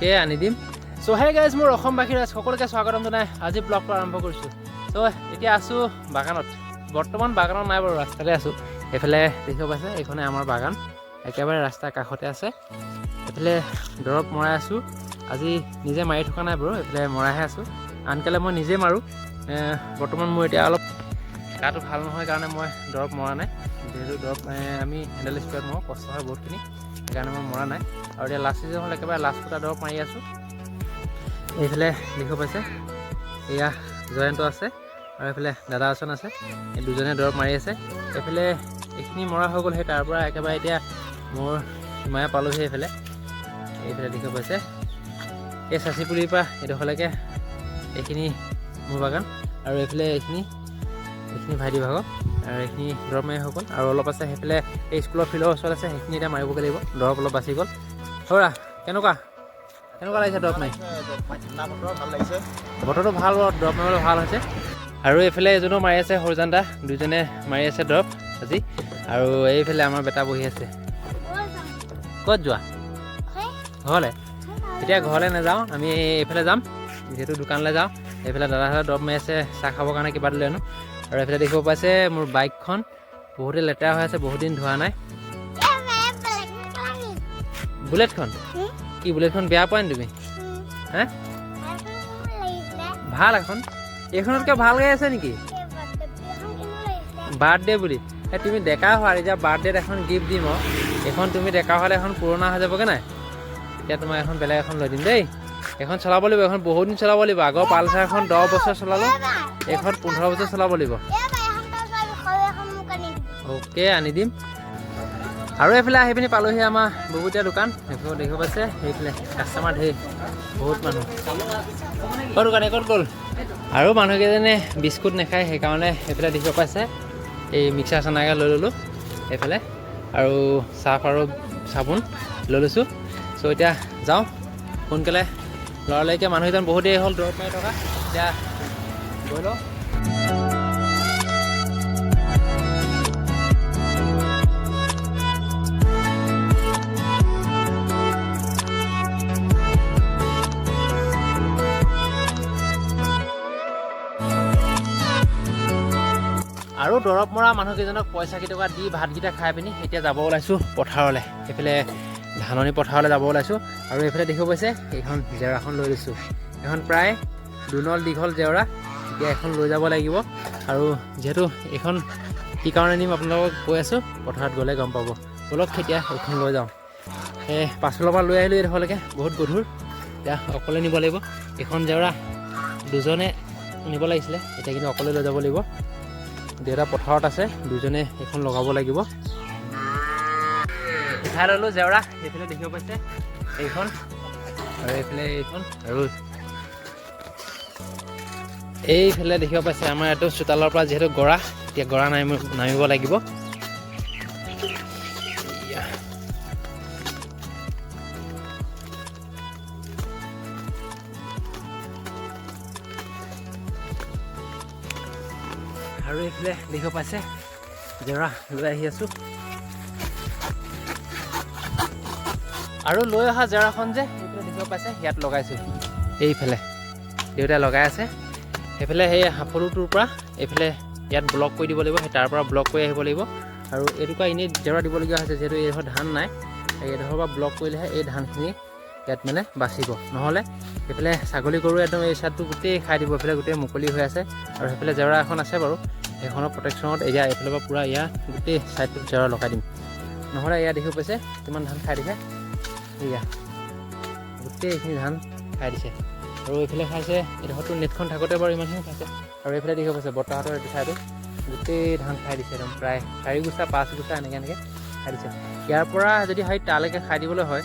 Okay আনি দিম চ' hey guys মোৰ অসমবাসী ৰাইজ সকলোকে স্বাগতম জনাই আজি ব্লগটো আৰম্ভ কৰিছোঁ চ' এতিয়া আছোঁ বাগানত বৰ্তমান বাগানত নাই বাৰু ৰাস্তাতে আছোঁ এইফালে দেখিব পাইছে এইখনে আমাৰ বাগান একেবাৰে ৰাস্তাৰ কাষতে আছে এইফালে দৰৱ মৰাই আছোঁ আজি নিজে মাৰি থকা নাই বাৰু এইফালে মৰাইহে আছোঁ আনকালে মই নিজে মাৰোঁ বৰ্তমান মোৰ এতিয়া অলপ গাটো ভাল নহয় কাৰণে মই দৰৱ মৰা নাই যিহেতু দৰৱ আমি হেণ্ডেল স্প্ৰেত মাৰোঁ কষ্ট হয় বহুতখিনি সেইকাৰণে মই মৰা নাই আৰু এতিয়া লাষ্ট ছিজন হ'ল একেবাৰে লাষ্ট ফুটা দৰৱ মাৰি আছোঁ এইফালে দেখিব পাইছে এয়া জয়ন্ত আছে আৰু এইফালে দাদা এজন আছে এই দুজনে দৰৱ মাৰি আছে এইফালে এইখিনি মৰা হৈ গ'ল সেই তাৰ পৰা একেবাৰে এতিয়া মোৰ সীমাই পালোহি এইফালে দেখিব পাইছে এই চাচি পুলিৰ পৰা এইডোখৰলৈকে এইখিনি মোৰ বাগান আৰু এইফালে এইখিনি ভাইটি ভাগৰ আৰু এইখিনি দৰৱ মাৰি হৈ গ'ল আৰু অলপ আছে সেইফালে এই স্কুলৰ ফিল্ডৰ ওচৰত আছে সেইখিনি এতিয়া মাৰিবগৈ লাগিব দৰৱ অলপ বাচি গ'ল হৰা কেনেকুৱা লাগিছে দৰৱ মাৰি বতৰটো ভাল বাৰু দৰৱ মাৰিবলৈ ভাল হৈছে আৰু এইফালে এজনো মাৰি আছে সৰুজানদা দুজনে মাৰি আছে দৰৱ আজি আৰু এইফালে আমাৰ বেটা বহি আছে ক'ত যোৱা ঘৰলৈ এতিয়া ঘৰলৈ নাযাওঁ আমি এইফালে যাম যিহেতু দোকানলৈ যাওঁ এইফালে দাদাহঁতে দৰৱ মাৰি আছে চাহ খাবৰ কাৰণে কিবা লৈ আনো আৰু এইফালে দেখিব পাইছে মোৰ বাইকখন বহুতে লেতেৰা হৈ আছে বহুত দিন ধোৱা নাই বুলেটখন কি বুলেটখন বেয়া পোৱা নি তুমি হে ভাল এখন এইখনতকৈ ভাল গাড়ী আছে নেকি বাৰ্থডে বুলি এই তুমি ডেকা হোৱা এতিয়া বাৰ্থডেত এখন গিফ্ট দিম আৰু এইখন তুমি ডেকা হ'লে এখন পুৰণা হৈ যাবগৈ নাই এতিয়া তোমাৰ এখন বেলেগ এখন লৈ দিম দেই এখন চলাব লাগিব এখন বহুত দিন চলাব লাগিব আগৰ পালচাৰখন 10 বছৰ চলালোঁ এইখন 15 বছৰ চলাব লাগিব অ'কে আনি দিম আৰু এইফালে আহি পিনি পালোহি আমাৰ বহুতীয়া দোকান সেইফালে দেখিব পাইছে সেইফালে কাষ্টমাৰ ধেৰ বহুত মানুহ ক'ত দোকান ক'ত গ'ল আৰু মানুহকেইজনে বিস্কুট নাখায় সেইকাৰণে সেইফালে দেখিব পাইছে এই মিক্সাৰ চানাকে লৈ ল'লোঁ এইফালে আৰু চাৰ্ফ আৰু চাবোন লৈ লৈছোঁ চ' এতিয়া যাওঁ সোনকালে ল'ৰালৈকে মানুহকেইজন বহুত দেৰি হ'ল দৰৱ মাৰি থকা এতিয়া গৈ লওঁ আৰু দৰৱ মৰা মানুহকেইজনক পইচা কেইটকা দি ভাতকেইটা খাই পিনি এতিয়া যাব ওলাইছোঁ পথাৰলৈ এইফালে ধাননি পথাৰলৈ যাব ওলাইছোঁ আৰু এইফালে দেখিব পাইছে এইখন জেওৰাখন লৈ লৈছোঁ এখন প্ৰায় 2 নল দীঘল জেওৰা এতিয়া এখন লৈ যাব লাগিব আৰু যিহেতু এইখন কি কাৰণে নিম আপোনালোকক কৈ আছোঁ পথাৰত গ'লে গম পাব বলক কেতিয়া এইখন লৈ যাওঁ এই পাছফালৰ পৰা লৈ আহিলোঁ এইডোখৰলৈকে বহুত গধুৰ এতিয়া অকলে নিব লাগিব এইখন জেওৰা দুজনে নিব লাগিছিলে এতিয়া কিন্তু অকলে লৈ যাব লাগিব দেউতা পথাৰত আছে দুজনে এইখন লগাব লাগিব উঠাই ল'লোঁ জেওৰা এইফালে দেখিব পাইছে এইখন আৰু এইফালে এইখন আৰু এইফালে দেখিব পাইছে আমাৰ এইটো চোতালৰ পৰা যিহেতু গৰা এতিয়া গৰা নামিব লাগিব আৰু এইফালে দেখিব পাইছে জেওৰা লৈ আহি আছোঁ আৰু লৈ অহা জেওৰাখন যে এইফালে দেখিব পাইছে ইয়াত লগাইছোঁ এইফালে দেউতাই লগাই আছে সেইফালে সেই সাফলুটোৰ পৰা এইফালে ইয়াত ব্লক কৰি দিব লাগিব সেই তাৰ পৰা ব্লক কৰি আহিব লাগিব আৰু এইটোকা এনেই জেওৰা দিবলগীয়া হৈছে যিহেতু এইডোখৰ ধান নাই এইডোখৰ পৰা ব্লক কৰিলেহে এই ধানখিনি ইয়াত মানে বাচিব নহ'লে এইফালে ছাগলী গৰু একদম এই চাইডটো গোটেই খাই দিব এইফালে গোটেই মুকলি হৈ আছে আৰু সেইফালে জেওৰা এখন আছে বাৰু সেইখনৰ প্ৰটেকশ্যনত এয়া এইফালৰ পৰা পূৰা ইয়াৰ গোটেই চাইডটোত জেওৰা লগাই দিম নহ'লে এয়া দেখিব পাইছে কিমান ধান খাই দিছে এয়া গোটেই এইখিনি ধান খাই দিছে আৰু এইফালে খাইছে এইডোখৰটো নেটখন থাকোঁতে বাৰু ইমানখিনি খাইছে আৰু এইফালে দেখিব পাইছে বৰ্তাহঁতৰ এইটো চাইডত গোটেই ধান খাই দিছে একদম প্ৰায় 4 গুচা 5 গুচা এনেকৈ খাই দিছে ইয়াৰ পৰা যদি হয় তালৈকে খাই দিবলৈ হয়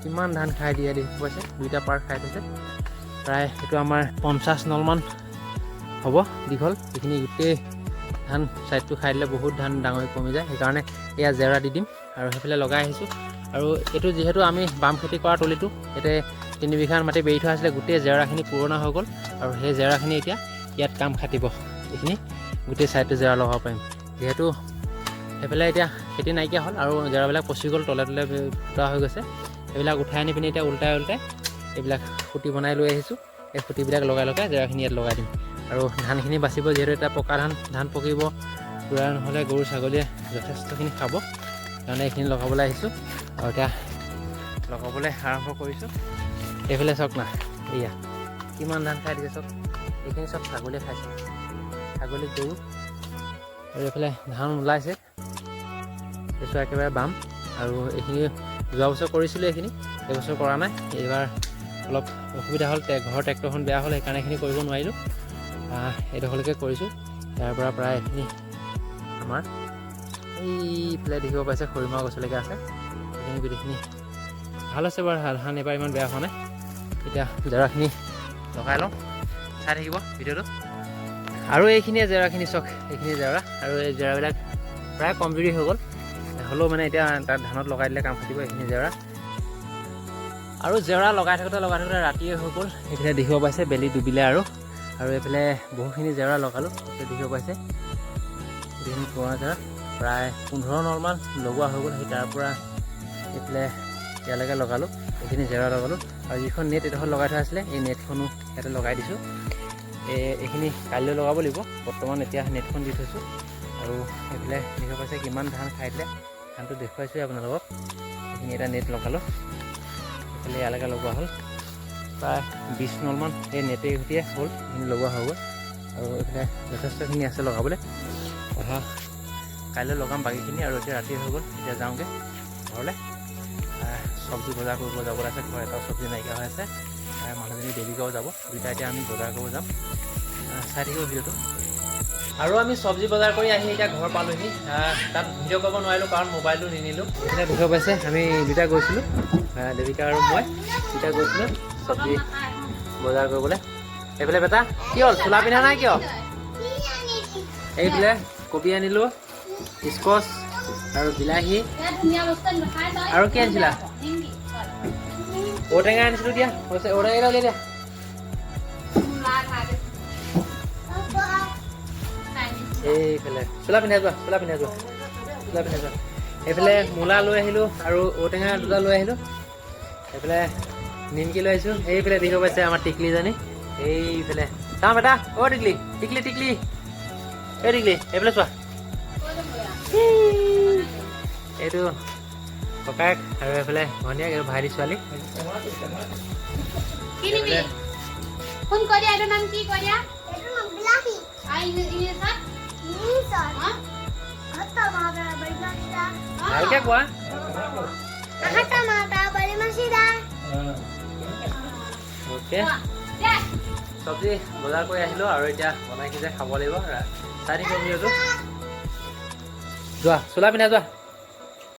কিমান ধান খাই দিয়ে দেখিব পাইছে 2টা পাৰ খাই দিছে প্ৰায় এইটো আমাৰ 50 নলমান হ'ব দীঘল এইখিনি গোটেই ধান চাইডটো খাই দিলে বহুত ধান ডাঙৰ কমি যায় সেইকাৰণে এয়া জেওৰা দি দিম আৰু সেইফালে লগাই আহিছোঁ আৰু এইটো যিহেতু আমি বাম খেতি কৰা তলিটো ইয়াতে 3 বিঘান মাটি বেৰি থোৱা আছিলে গোটেই জেওৰাখিনি পুৰণা হৈ গ'ল আৰু সেই জেওৰাখিনি এতিয়া ইয়াত কাম খাটিব এইখিনি গোটেই চাইডটো জেওৰা লগাব পাৰিম যিহেতু সেইফালে এতিয়া খেতি নাইকিয়া হ'ল আৰু জেওৰাবিলাক পচি গ'ল তলে তলে ফুটা হৈ গৈছে এইবিলাক উঠাই আনি পিনি এতিয়া উল্টাই এইবিলাক খুঁটি বনাই লৈ আহিছোঁ। এই খুঁটিবিলাক লগাই জেওৰাখিনি ইয়াত লগাই দিম। আৰু ধানখিনি বাচিব, যিহেতু এটা পকা ধান পকিব, পুৰা নহ'লে গৰু ছাগলীয়ে যথেষ্টখিনি খাব, সেইকাৰণে এইখিনি লগাবলৈ আহিছোঁ। আৰু এতিয়া লগাবলৈ আৰম্ভ কৰিছোঁ। এইফালে চাওক না, এয়া কিমান ধান খাই দিছে চাওক। এইখিনি চব ছাগলীয়ে খাইছে, ছাগলী গৰু। আৰু এইফালে ধান ওলাইছে, এইটো একেবাৰে বাম। আৰু এইখিনি যোৱা বছৰ কৰিছিলোঁ, এইখিনি এইবছৰ কৰা নাই। এইবাৰ অলপ অসুবিধা হ'ল, ঘৰৰ ট্ৰেক্টৰখন বেয়া হ'ল, সেইকাৰণে এইখিনি কৰিব নোৱাৰিলোঁ। এইডোখৰলৈকে কৰিছোঁ। ইয়াৰ পৰা প্ৰায় এইখিনি আমাৰ এইফালে দেখিব পাইছে খৰিমা গছলৈকে আছে। এইখিনি গোটেইখিনি ভাল হৈছে বাৰু, ধান এইবাৰ ইমান বেয়া হোৱা নাই। এতিয়া জেওৰাখিনি লগাই লওঁ, চাই থাকিব ভিডিঅ'টো। আৰু এইখিনিয়ে জেওৰাখিনি চাওক, এইখিনি জেওৰা। আৰু এই জেওৰাবিলাক প্ৰায় কমজুৰি হৈ গ'ল, হ'লেও মানে এতিয়া তাত ধানত লগাই দিলে কাম খাটিব এইখিনি জেওৰা। আৰু জেওৰা লগাই থাকোঁতে ৰাতিয়ে হৈ গ'ল। এইফালে দেখিব পাইছে বেলি ডুবিলে। আৰু এইফালে বহুখিনি জেওৰা লগালোঁ, এতিয়া দেখিব পাইছে গোটেইখিনি পুৰণা জেওৰা প্ৰায় 15 নলমান লগোৱা হৈ গ'ল। সেই তাৰ পৰা এইফালে ইয়ালৈকে লগালোঁ, এইখিনি জেওৰা লগালোঁ। আৰু যিখন নেট এডোখৰ লগাই থোৱা আছিলে, এই নেটখনো ইয়াতে লগাই দিছোঁ। এইখিনি কাইলৈ লগাব লাগিব, বৰ্তমান এতিয়া নেটখন দি থৈছোঁ। আৰু এইফালে দেখিব পাইছে কিমান ধান খাই দিলে, ধানটো দেখুৱাইছোঁ আপোনালোকক। এইখিনি এটা নেট লগালোঁ, এইফালে ইয়ালৈকে লগোৱা হ'ল প্ৰায় 20 নলমান এই নেটে সৈতে হ'ল, এইখিনি লগোৱা হৈ গ'ল। আৰু এইফালে যথেষ্টখিনি আছে লগাবলৈ, কাইলৈ লগাম বাকীখিনি। আৰু এতিয়া ৰাতি হৈ গ'ল, এতিয়া যাওঁগৈ ঘৰলৈ। চব্জি বজাৰ কৰিব যাবলৈ আছে, ঘৰত এটাও চব্জি নাইকিয়া হৈ আছে। মানুহজনী দেৱিকাও যাব, দুইটা এতিয়া আমি বজাৰ কৰিব যাম। চাই থাকিব ভিডিঅ'টো। আৰু আমি চব্জি বজাৰ কৰি আহি এতিয়া ঘৰ পালোঁহি। তাত ভিডিঅ' কৰিব নোৱাৰিলোঁ কাৰণ মোবাইলটো নিনিলোঁ। এতিয়া দেখিব পাইছে আমি দুটা গৈছিলোঁ, দেৱিকা আৰু মই দুটা গৈছিলোঁ চব্জি বজাৰ কৰিবলৈ। এইফালে বেটা কি হ'ল, চোলা পিন্ধা নাই কিয়? এইফালে কবি আনিলোঁ, স্কচ আৰু বিলাহী। আৰু কি আনিছিলা? ঔটেঙা আনিছিলোঁ। দিয়া ঔটেঙা উলিয়াই দিয়া। এইফালে চোলা পিন্ধাই যোৱা, চোলা পিন্ধাই যোৱা, চোলা পিন্ধাই যোৱা। এইফালে মূলা লৈ আহিলোঁ আৰু ঔটেঙা দুটা লৈ আহিলোঁ। এইফালে নিমকি লৈ আহিছোঁ। এইফালে দেখিব পাইছে আমাৰ টিকলিজনী, এইফালে চাওঁ বেটা। অ' টিকলি, টিকলি, টিকলি, এই টিকলি এইফালে চোৱা। এইটো ককায়েক আৰু এইফালে ভনীয়েক, এইটো ভাইটি ছোৱালী। ভালকে কোৱা। চব্জি বজাৰ কৰি আহিলোঁ আৰু এতিয়া বনাই সিজাই খাব লাগিব। চাই থাকিব ভিডিঅ'টো। যোৱা চোলা পিন্ধা যোৱা।